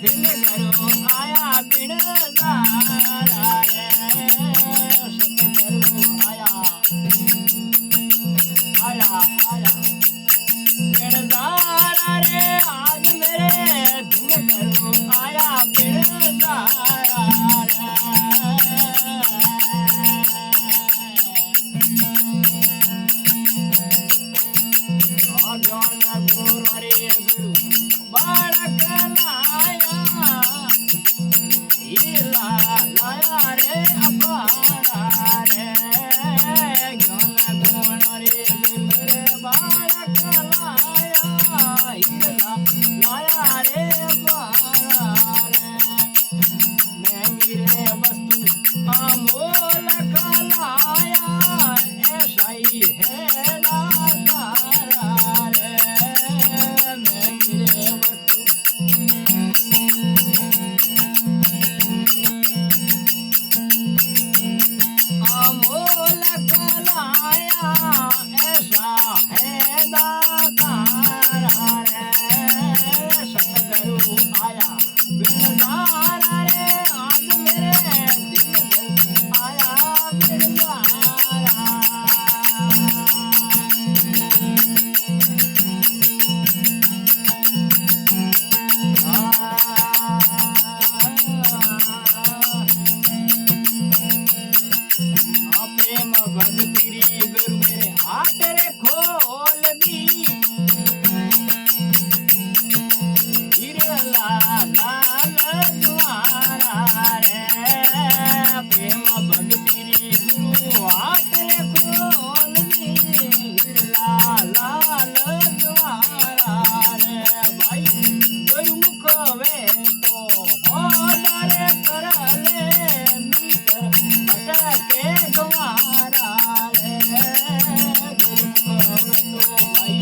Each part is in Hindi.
दिल करो आया बिन सारा रे सतगुरु आया आया आया बिन सारा रे आज मेरे दिल करो आया बिन सारा रे ज्ञान गुरु रे गुरु बालक लाया रे अपारा रे ज्ञान गुण रे गुरु बालक लाया रे अपारा रे मैं गिरे वस्तु अमोल लाया ऐसा ही है दातारा रे मैं गिरे वस्तु अमोल लाया ऐसा है दातारा रे सतगुरु आया बिन सारा रे आज मेरे दिल आया बिन सारा प्रेम भक्ति रे गुरु मेरे हाथ रे खोल दी लाल द्वारा रे प्रेम भक्ति रे गुरु हाथ रे खोल दी लाल द्वारा रे भाई गुरुमुख वे तो होदरे कर ले भटके गवारा रे गुरुमुख तो भाई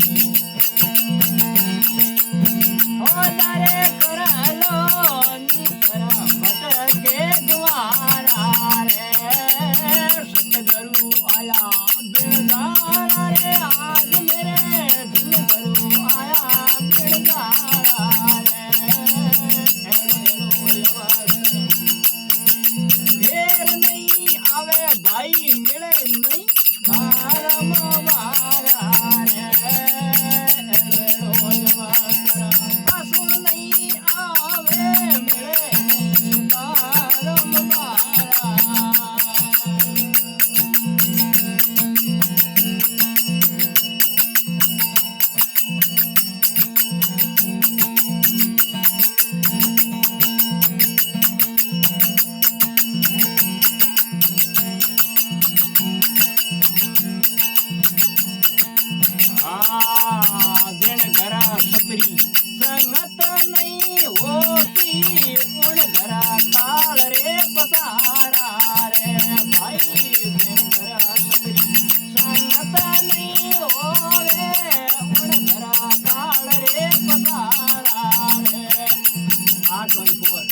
होदरे कर लो निकर भटके गवारा रे सतगुरु आया बेदारा रे आज मेरे दिल गुरु आया बेदारा रे फेर नहीं आवे भाई मिले नहीं कारम वारा रे पासो नहीं आवे मिले नहीं कारम वारा जिन घर छतरी संगत नहीं होती उन घर काल रे पसारा रे भाई जिन घर छतरी संगत नहीं होवे उन घर काल रे पसारा रे 824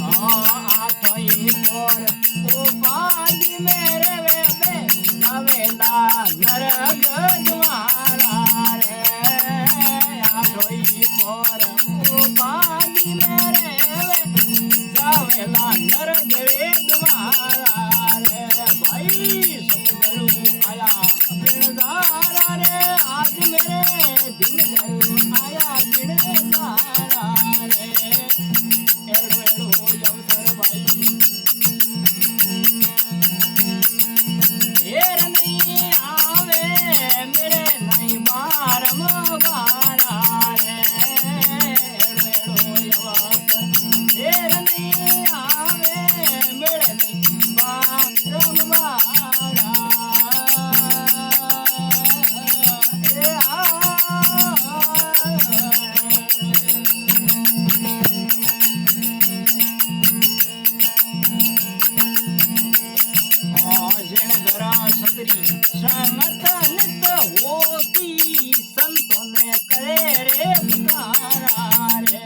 824 ओ पादी मेरे वे बे नवेला नरग द्वारा रे दिन घरू आया बिन जारा रे एड़ो एड़ो अवसर भाई फेर नहीं आवे मेरे नहीं बारम बारा रे एड़ो एड़ो अवसर फेर नहीं आवे मेरे नहीं बारम बारा संगत नित होती संतों ने करे रे पुकारा रे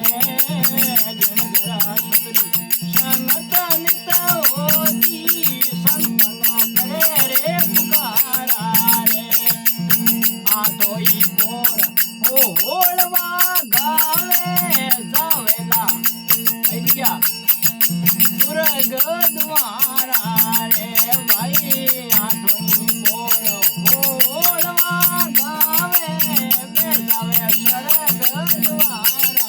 जिन घरा सतरी संगत नित होती संतों ने करे रे पुकारा रे आठोई बोर हो होड़वा गावे जावेला आइडिया सुरग द्वारा रे भाई आठोई बोर होड़वा गावे बेजावे सरग द्वारा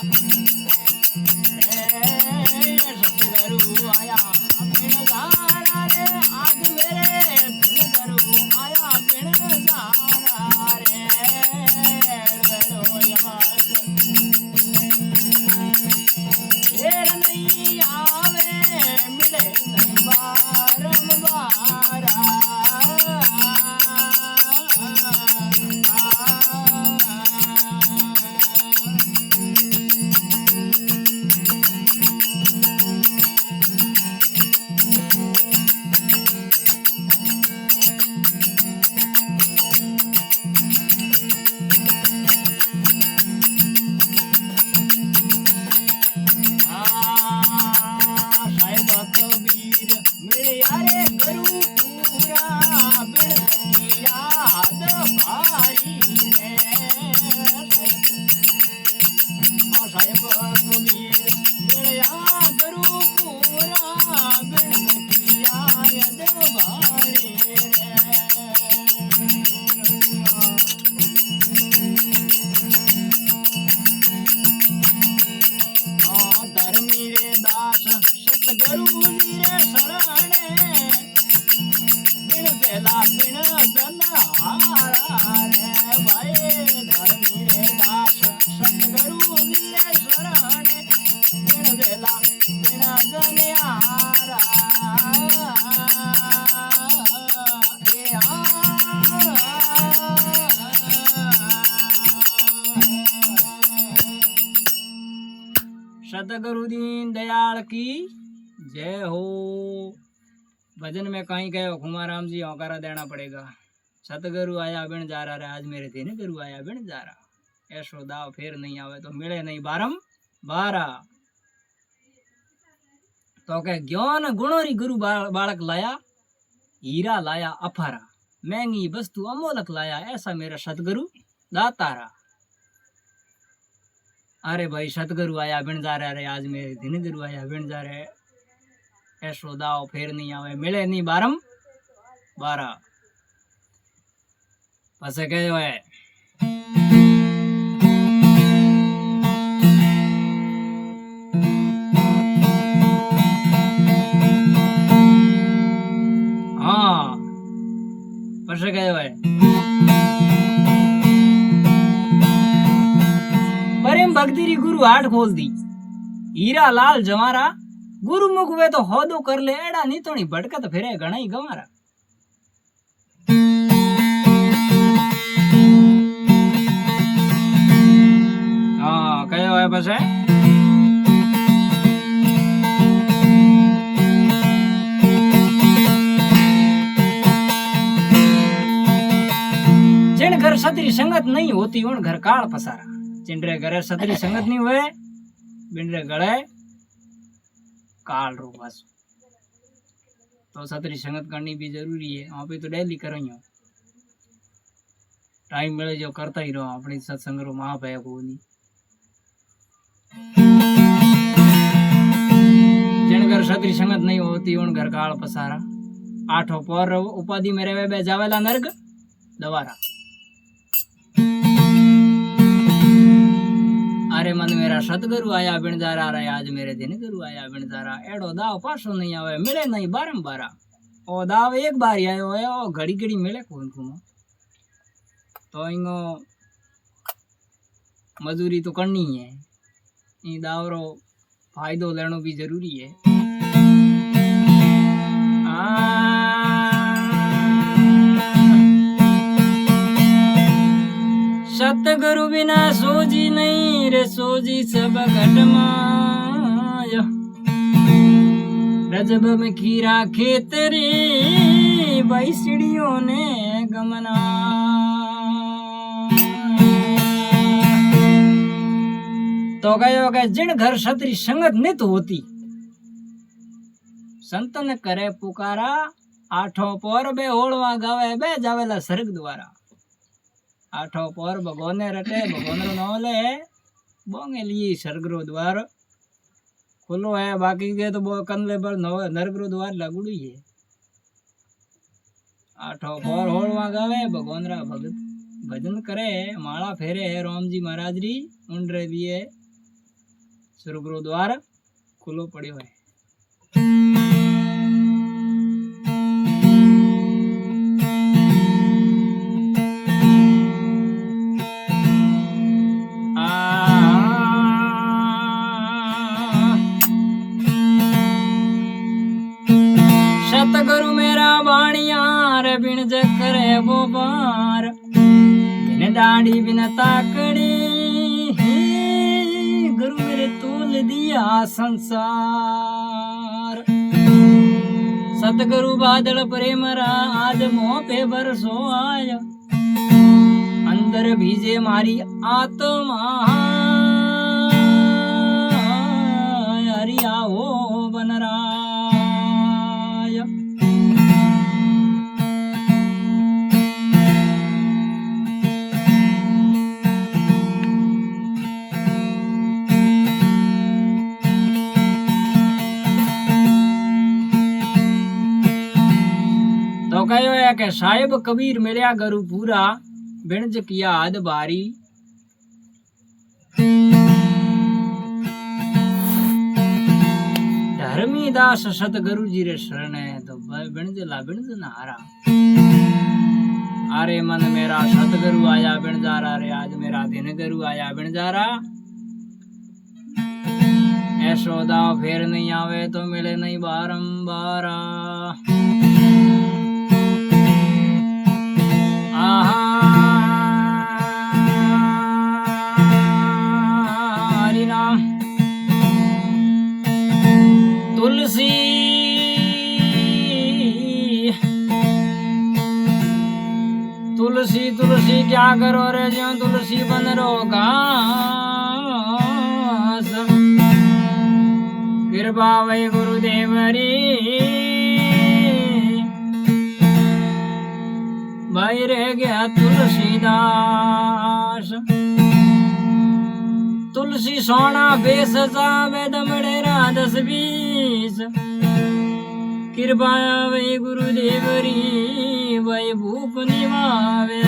सतगुरु आया बिन जारा रे आज मेरे सतगुरु आया बिन जारा रे वेड़ो यवासर फेर नहीं आवे मिले नहीं बारम बारा सतगुरु दीन दयाल की जय हो। भजन में कहीं गए खुमाराम जी होकारा देना पड़ेगा। सतगुरु आया बिन जा रहा रे आज मेरे दिन गुरु आया बिन जा रहा ऐसो दाव फेर नहीं आवे तो मिले नहीं बारम बारा। तो के ज्ञान गुणोरी गुरु बालक लाया हीरा लाया अफारा महंगी वस्तु अमोलक लाया ऐसा मेरा सतगुरु दातारा। अरे भाई सतगुरु आया बिन जा रहा रे आज मेरे दिन गुरु आया बिन जा रहे ऐसो दाव फेर नहीं आवे मिले नहीं बारम बारा। पसे कहो है हाँ पसे कहो है प्रेम भक्ति री गुरु हाट खोल दी हीरा लाल जवारा गुरु मुख वे तो होदो कर ले एड़ा नी तो भटकत फिरे घना ही गवारा। हाँ कहो है बस है जिन घर सतरी संगत नहीं होती उन घर काल पसारा। जिनरे घरे सतरी संगत नहीं हुए बिनरे गड़े काल रो बस। तो सतरी संगत करनी भी जरूरी है। वहां पे तो डेली करो टाइम मिले जो करता ही रहो अपनी सत्संग रो महा भय को नहीं। जिन घर सतरी संगत नहीं होती उन घर काल पसारा। आठो पर उपाधि में रहे बे जावेला नर्ग दवारा। आरे मन मेरा सतगुरु आया बिणजारा रे आज मेरे दिन गुरु आया बिणजारा एड़ो दाव पासो नहीं आवे मिले नहीं बारंबारा ओ दाव एक बार ही आयो है ओ घड़ी घड़ी मिले कौन को तो इंगो मजूरी तो करनी है ई दाव रो फायदो लेनो भी जरूरी है सतगुरु बिना सोजी नहीं रे सोजी सब घट माया रजब में खीरा खेतरी भाई सीढ़ियों ने गमना तो गयो के जिन घर छतरी संगत नित होती संतन करे पुकारा आठो पोर बे होलवा गावे बे जावेला स्वर्ग द्वारा आठो पोर भगवान रटे भगवान रो नाम ले बोंगे लिए स्वर्ग रो द्वार खुलो है बाकी के तो कंदले पर नरक रो द्वार लगुड़ी है आठो पोर होलवा गावे भगवान रा भगत भजन करे माला फेरे है राम जी महाराज री उंडरे दिए स्वर्ग रो द्वार खुलो पड़ो है सतगुरु मेरा बाणिया रे बिन जकरे वो बार बिन दाढ़ी बिन ताकड़ी गुरु मेरे तोल दिया संसार सतगुरु बादल प्रेमरा आज मोह पे बरसो आया अंदर भीजे मारी आत्मा हरिया हो बनरा तो कहो है कि साहिब कबीर मिलया गुरु पूरा बिणज किया हद भारी धर्मी दास सतगुरु जी रे शरण है तो बिणज ला बिणज नहारा अरे मन मेरा सतगुरु आया बिणजारा रे आज मेरा दिन गुरु आया बिणजारा ऐसो दाव फेर नहीं आवे तो मिले नहीं बारंबारा हरि नाम तुलसी तुलसी तुलसी क्या करो रे जो तुलसी बन रो घास कृपा वै गुरुदेव री भाई रह गया तुलसीदास तुलसी सोना बेस जावे दमड़ेरा 10-20 कृपा वै गुरुदेव री वै भूप निभावे